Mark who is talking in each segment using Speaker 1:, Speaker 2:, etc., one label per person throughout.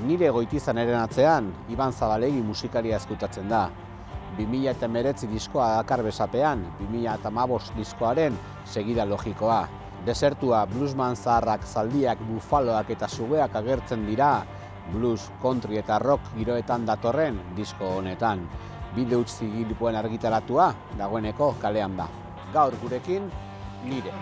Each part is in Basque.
Speaker 1: Nire Goitizanaren atzean, Iban Zabalegi musikaria ezkutatzen da. 2019 diskoa dakar besapean, 2015 diskoaren segida logikoa. Desertua, bluesman zaharrak, zaldiak, bufaloak eta sugeak agertzen dira blues, country eta rock giroetan datorren disko honetan. Bide huts zigilipuen argitaratua dagoeneko kalean da. Gaur gurekin, Nire.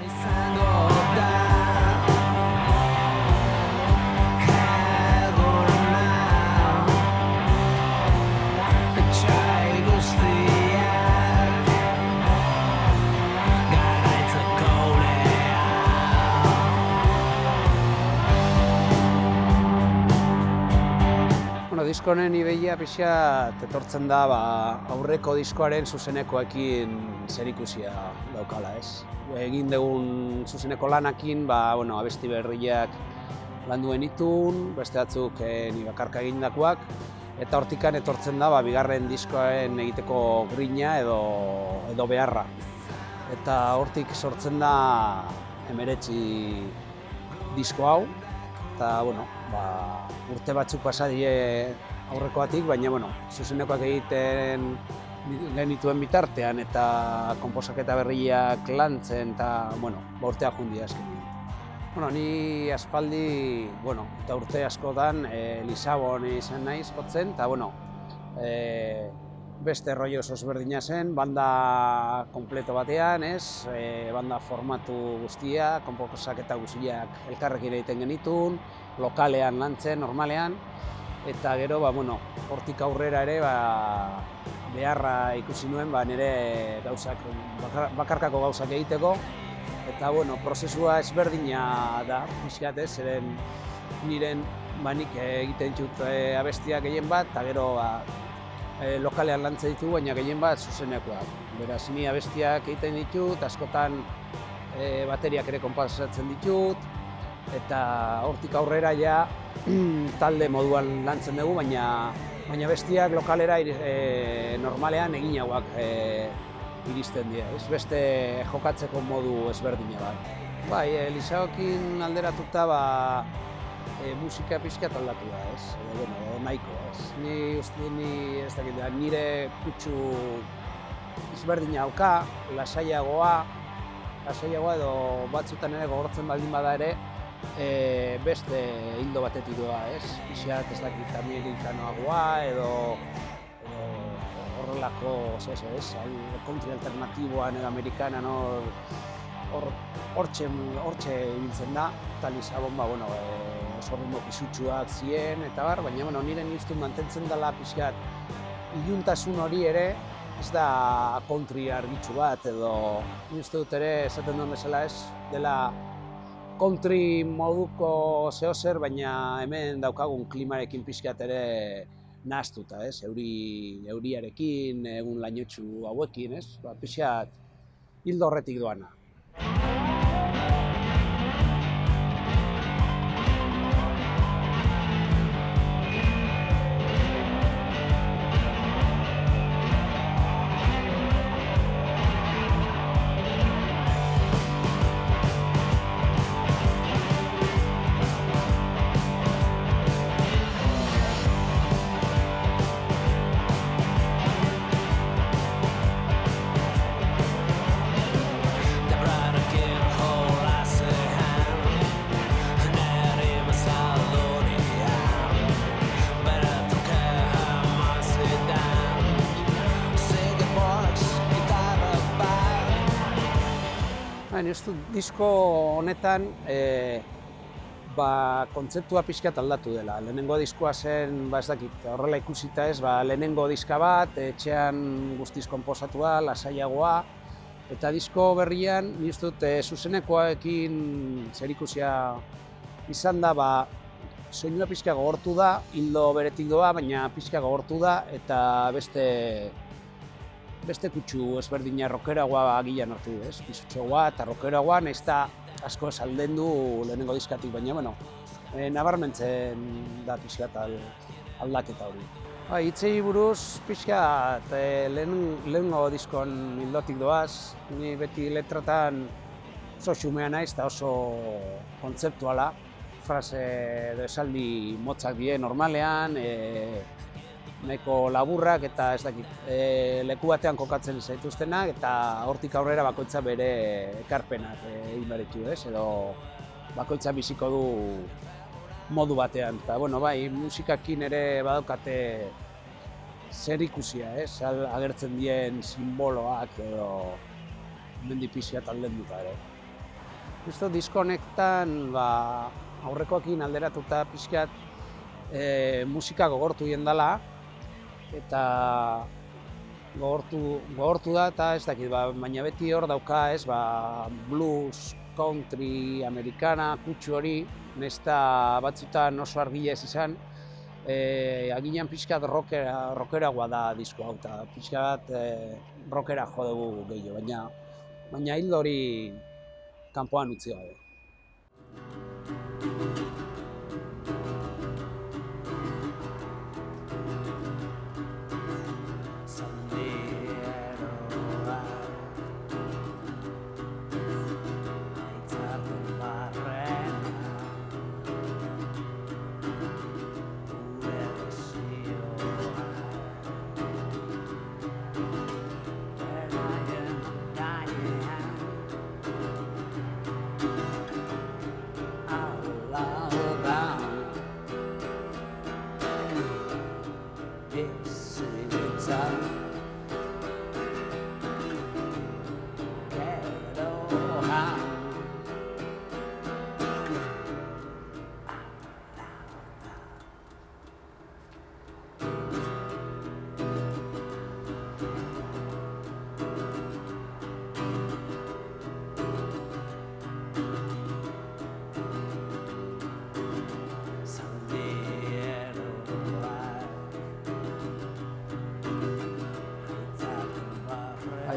Speaker 2: Disko honen ideia pixkat etortzen da aurreko diskoaren zuzenekoekin zerikusia daukala, ez? Egin dugun zuzeneko lanakin, abesti berriak landu genitun, beste batzuk ni bakarka egindakoak, eta hortikan etortzen da bigarren diskoaren egiteko grina edo beharra. Eta hortik sortzen da 19 disko hau, eta urte batzuk pasa die aurrekoatik, baina zuzenekoak egiten genituen bitartean eta konposaketa berriak lantzen eta urteak jundia azkenean. Ni aspaldi, eta urte askotan Lisabon izan naiz jotzen, eta beste rollo ezberdina zen, banda kompleto batean, banda formatu guztia, konposaketa guztiak elkarrekin egiten genitun, lokalean lantzen, normalean, eta gero, hortik aurrera ere, beharra ikusi nuen, nire gauzak, bakarkako gauzak egiteko, eta, prozesua ezberdina da, pixkat ez, zeren niren, nik egiten dut abestiak gehien bat, eta gero, lokalean lantzen ditu, baina gehien bat zuzenekoak. Beraz, ni abestiak egiten ditut, askotan bateriak ere konposatzen ditut, eta hortik aurrera ja talde moduan lantzen dugu, baina bestiak lokalera normalean egin hauak iristen dira, beste jokatzeko modu ezberdina bat. Lisaokin alderatuta musika pixkat aldatu da, nahiko, nire kutsu ezberdina hauka, lasaiagoa edo batzutan ere gogortzen baldin bada ere, beste hildo batetik doa, pixat ez dakit amerikanoagoa edo horrelako, country alternatiboan edo amerikanan hortxe ibiltzen da, eta Lisabon zorrimo pisutsuak ziren eta baina nire niztun mantentzen dela pixkat iluntasun hori ere, ez da country argitsu bat edo nizte dut ere esaten duen bezala dela country moduko zehozer, baina hemen daukagun klimarekin pixkat ere nahaztuta, euriarekin, egun lainotsu hauekin, pixkat hildo horretik doana. Disko honetan kontzeptua pixkat aldatu dela. Lehenengo diskoa zen, ez dakit, horrela ikusita lehenengo diska bat, etxean guztiz konposatua, lasaiagoa, eta disko berrian, zuzenekoekin zerikusia izan da, soinua pixka gogortu da, hildo beretik doa, baina pixka gogortu da, eta beste kutsu ezberdina rockeragoa agian hartu du, pisutxoagoa eta rockeragoa, nahiz eta asko esalden du lehenengo diskatik, baina, nabarmentzen da pixkat aldaketa hori. Hitzei buruz pixkat lehenengo diskon hildotik doaz, ni beti letratan oso xumea naiz eta oso kontzeptuala, frase edo esaldi motzak die normalean, nahiko laburrak eta ez dakit, leku batean kokatzen zaituztenak eta hortik aurrera bakoitza bere ekarpenak egin behar ditu, edo bakoitza biziko du modu batean. Eta, bueno, bai, musikakin ere badaukate zer ikusia, agertzen dien simboloak edo mendi pixka taldenduta ere. Justo disko honetan, aurrekoekin alderatuta pixkat musika gogortu dela eta gogortu da eta ez dakit, baina beti hor dauka blues, country, americana, kutsu hori, nesta batzutan oso argila ez izan, aginan pixkat rockeragoa da disko hau, eta pixkat rockera jo dugu gehiago, baina hildo hori kanpoan utzi gabe.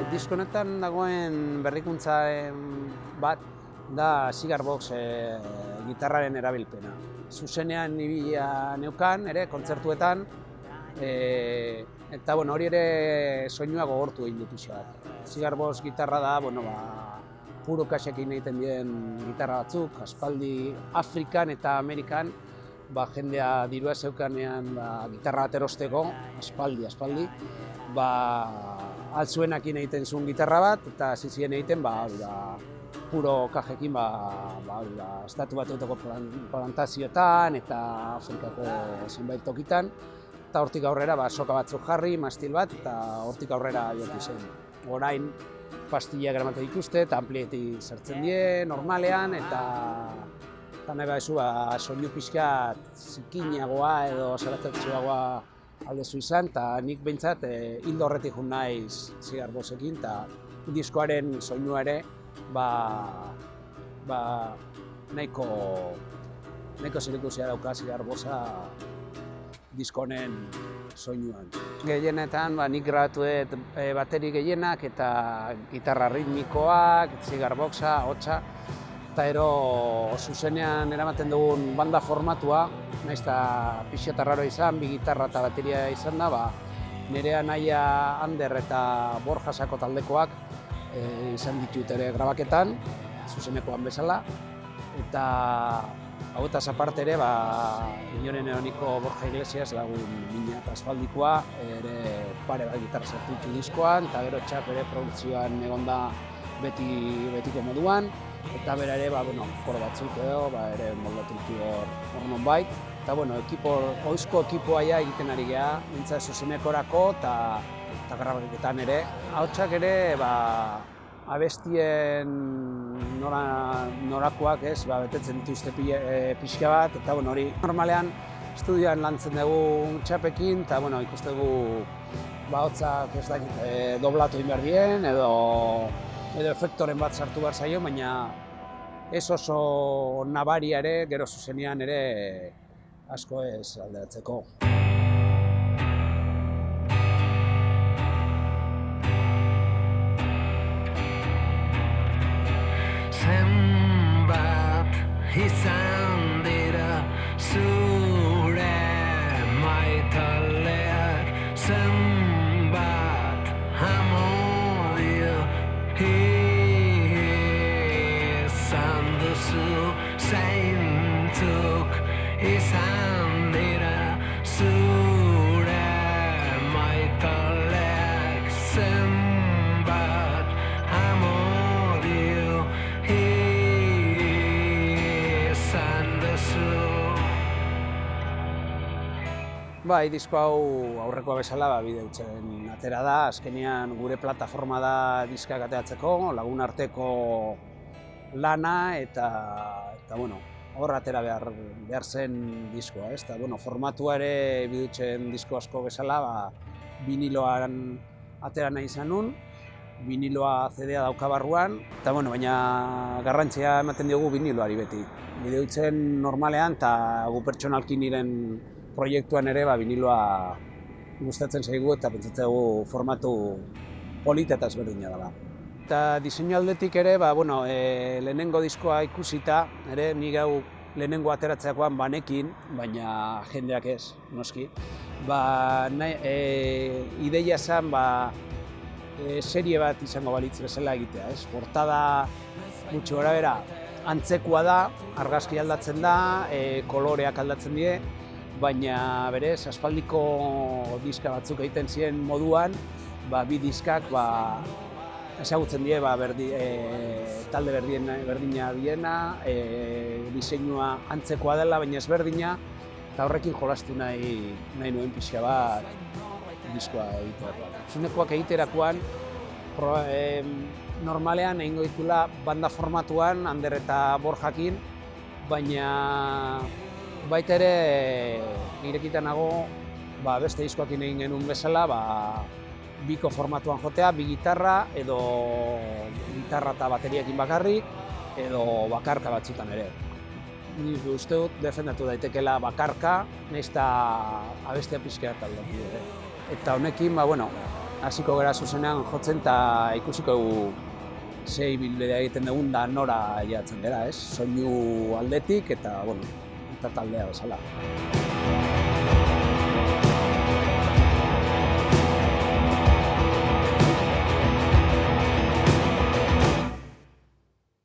Speaker 2: Disko honetan dagoen berrikuntza bat da Cigar Box gitarraren erabilpena. Zuzenean ibila neukan ere kontzertuetan, eta hori ere soinua gogortu egin dut pixka bat. Cigar Box gitarra da, puro kaxekin egiten dien gitarra batzuk, aspaldi Afrikan eta Amerikan, jendea dirua zeukanean gitarra bat erosteko, aspaldi, altzuenakin egiten zuen gitarra bat, eta zizien egiten puro kajekin estatu batuetako plantazioetan eta Afrikako zenbait tokitan, eta hortik aurrera soka batzuk jarri, mastil bat, eta hortik aurrera jotu zen. Orain pastillak eramaten dituzte, eta amplietik sartzen die, normalean, eta nahi baizu soinu pixka zikinagoa edo zaratatxoagoa aldezu izan, eta nik behintzat hildo horretik jun naiz Cigar Boxekin, eta diskoaren soinua ere nahiko zerikusia dauka Cigar Boxa disko honen soinuan. Gehienetan nik grabatu dut bateri gehienak eta gitarra ritmikoak, Cigar Boxa, hotsa, eta zuzenean eramaten dugun banda formatua, nahiz eta pixka raro izan, bi gitarra eta bateria izan da, nire anaia Ander eta Borjasako taldekoak izan ditut ere grabaketan, zuzenekoan bezala, eta hauetaz aparte ere, inoren eoniko Borja Iglesias lagun mina eta aspaldikoa, ere pare bat gitarra sartu ditu diskoan, eta gero txap ere produkzioan egon da betiko moduan, eta bera ere, koro batzuk edo, ere moldatu ditu hor nonbait. Eta, oizko ekipoa egiten ari geha, mintza zuzenekorako eta grabaketan ere. Ahotsak ere, abestien norakoak betetzen dituzte pixka bat, eta hori normalean estudioan lantzen dugu txapekin, eta ikuste dugu ahotsak ez dakit doblatu egin behar dien, edo efektoren bat sartu behar zaio, baina ez oso nabaria ere, gero zuzenean ere asko ez alderatzeko.
Speaker 3: Zenbat izan dira zure maitaleak, zenbat amodio izan duzu zeintu izan dira zure maitalek zenbat amodio izan duzu.
Speaker 2: Bai, disko hau aurrekoa bezala bideutzen atera da, azkenean gure plataforma da diskak ateratzeko, lagun arteko lana eta bueno, hor atera behar zen diskoa, ez? Eta bueno, formatua ere bidutzen disko asko bezala, viniloan atera nahi izan nun, viniloa CD-a dauka barruan, eta bueno, baina garrantzia ematen diogu viniloari beti. Bideutzen normalean eta gu pertsonalki niren proiektuan ere viniloa gustatzen zaigu eta pentsatzen dugu formatu polita eta ezberdina dela. Eta diseinu aldetik ere, lehenengo diskoa ikusita, ere nik hau lehenengo ateratzeakoan banekin, baina jendeak ez, noski. Ideia zen serie bat izango balitz bezala egitea, ez? Portada gutxi gorabehera antzekoa da, argazki aldatzen da, koloreak aldatzen die, baina berez, aspaldiko diska batzuk egiten ziren moduan, bi diskak ezagutzen die talde berdina diena, diseinua antzekoa dela, baina ezberdina, eta horrekin jolastu nahi nuen pixka bat diskoa egiterakoan. Zunekoak egiterakoan, normalean egingo ditula banda formatuan, Ander eta Borjakin, baina baita ere irekitan nago beste diskoakin egin genuen bezala, biko formatuan jotea, bi gitarra edo gitarra eta bateriakin bakarrik edo bakarka batzutan ere. Nik uste dut defendatu daitekeela bakarka, nahiz eta abestia pixka bat aldatu ere. Eta honekin, hasiko gara zuzenean jotzen eta ikusiko dugu ze ibilbidea egiten dugun da nora ailegatzen gara, ez? Soinu aldetik eta taldea bezala.